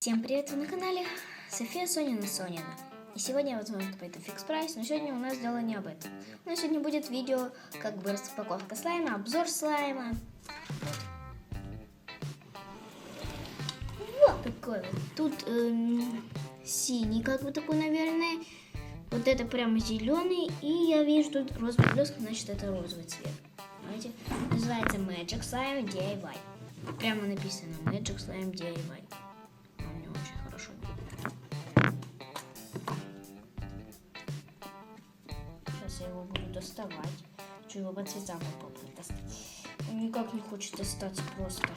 Всем привет, вы на канале София Сонина. И сегодня я возьму какой-то фикс прайс, но сегодня у нас дело не об этом. У нас сегодня будет видео, как бы распаковка слайма, обзор слайма. Вот такой вот. Тут синий, как бы такой, наверное. Вот это прямо зеленый. И я вижу тут розовый блеск, значит это розовый цвет. Знаете, называется Magic Slime DIY. Прямо написано Magic Slime DIY. Сейчас я его буду доставать. Хочу его по цветам попробовать достать. Он никак не хочет достаться просто.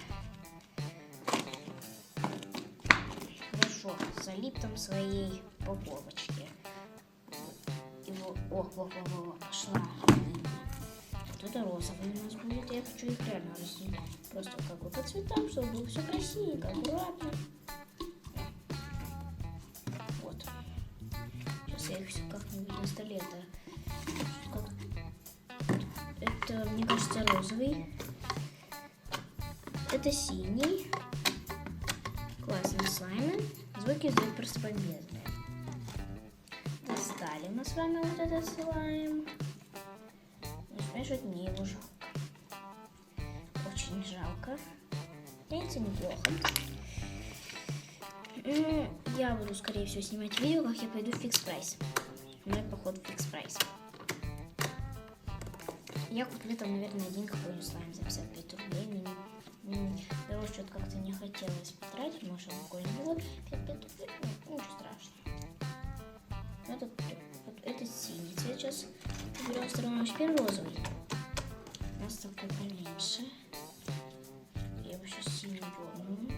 Хорошо, залип там своей упаковочке. Его... О, пошла. Вот это розовый у нас будет. Я хочу их реально разделить. Просто как бы по цветам, чтобы было все красивенько, аккуратно. Вот. Сейчас я их все как-нибудь на столе. Это, мне кажется, розовый. Это синий. Классный слайм. Звуки издают просто бомбезные. Достали мы с вами вот этот слайм. Не смешивать, мне его жалко. Очень жалко. Это неплохо. Я буду, скорее всего, снимать видео, как я пойду в фикс прайс. Мой поход в фикс прайс. Я куплю там, наверное, один какой-нибудь слайм за 55 рублей. Потому что что-то как-то не хотелось потратить. Может, какой-нибудь вот 55 рублей. Ну, ничего страшного. Вот это синий цвет. Сейчас уберем в сторону. Теперь розовый. У нас такой поменьше. Я его сейчас синий дерну.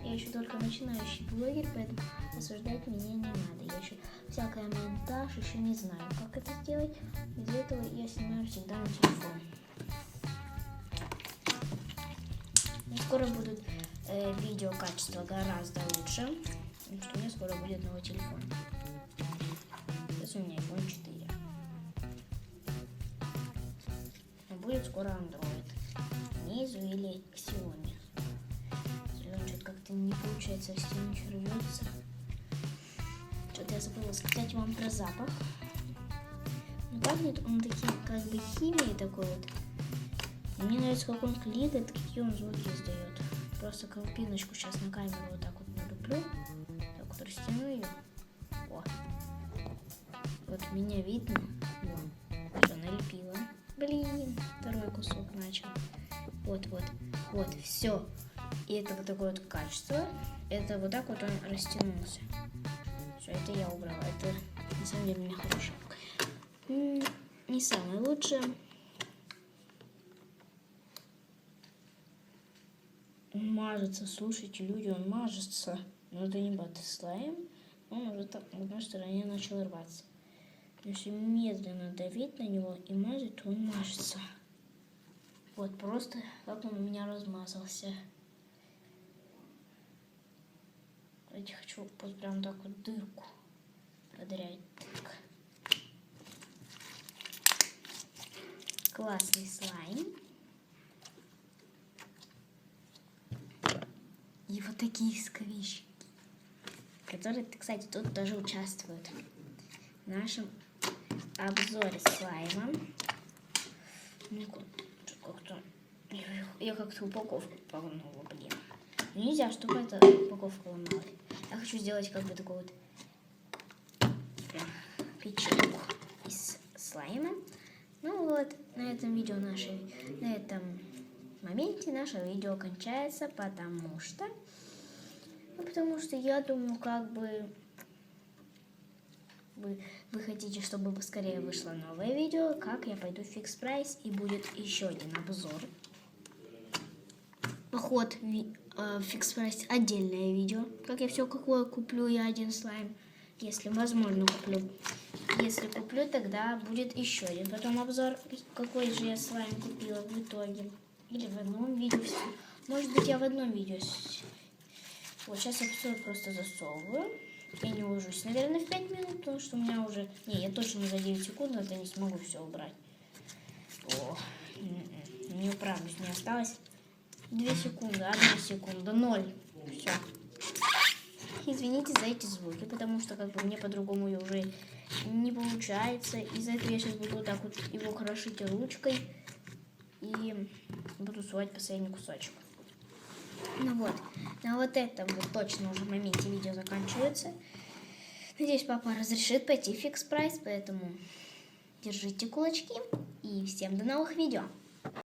Я еще только начинающий блогер, поэтому осуждать меня не надо. Я еще всякое монтаж, еще не знаю, как это сделать. Из-за этого я снимаю всегда на телефон. Но скоро будут видео качество гораздо лучше, потому что у меня скоро будет новый телефон. Сейчас у меня iPhone 4. Но будет скоро Android. Низу или Xiaomi. Как-то не получается, все ничего рвется. Что-то я забыла сказать вам про запах. Ну, пахнет он таким, как бы химией такой вот. Мне нравится, как он кликает, какие он звуки издает. Просто картиночку сейчас на камеру вот так вот налеплю. Так вот растяну ее. О. Вот меня видно. Все, налепила. Блин, второй кусок начал. Вот, все. И это вот такое вот качество. Это вот так вот он растянулся. Все, это я убрала. Это на самом деле у меня хорошо. Не самое лучшее. Он мажется, слушайте, люди, он мажется. Но это не баттерслайм. Он уже так в одной стороне начал рваться. Если медленно давить на него и мазать, то он мажется. Вот просто как он у меня размазался. Я хочу вот прям так вот дырку продрять. Так. Классный слайм. И вот такие сквищики, которые, кстати, тут тоже участвуют в нашем обзоре слайма. Я как-то упаковку погнула, блин. Нельзя, чтобы эта упаковка ломалась. Я хочу сделать как бы такую вот печеньку из слайма. Ну вот, на этом моменте наше видео кончается, потому что я думаю, как бы вы хотите, чтобы поскорее вышло новое видео, как я пойду в фикс прайс, и будет еще один обзор. Поход в фикс прайс, отдельное видео, как я все какое куплю, я один слайм, если возможно куплю. Если куплю, тогда будет еще один потом обзор, какой же я слайм купила в итоге. Или в одном видео. Может быть, я в одном видео. Вот сейчас я все просто засовываю. Я не уложусь, наверное, в 5 минут, потому что у меня уже... Не, я точно за 9 секунд это не смогу все убрать. Не управлюсь, не осталось 2 секунды, 1 секунда, 0. Все. Извините за эти звуки, потому что как бы мне по-другому уже не получается. Из-за этого я сейчас буду вот так вот его крошить ручкой и буду сувать последний кусочек. Ну вот, на вот этом вот точно уже моменте видео заканчивается. Надеюсь, папа разрешит пойти в фикс прайс, поэтому держите кулачки и всем до новых видео.